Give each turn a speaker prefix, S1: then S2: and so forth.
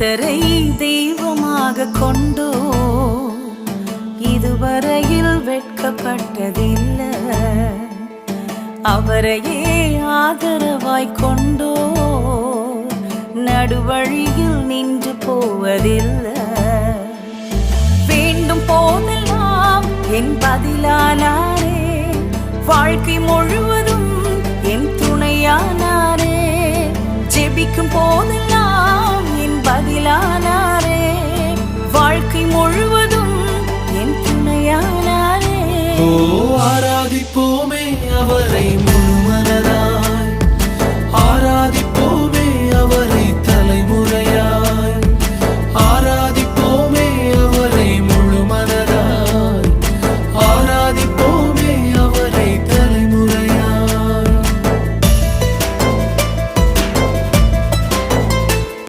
S1: கர்த்தரை தெய்வமாக கொண்டோ இதுவரையில் வெட்கப்பட்டதில்லை. அவரையே ஆதரவாய் கொண்டோ நடுவழியில் நின்று போவதில்லை. வேண்டும் போதெல்லாம் என் பதிலானாரே, வாழ்க்கை முழுவதும் என் துணையானாரே. ஜெபிக்கும் போதெல்லாம்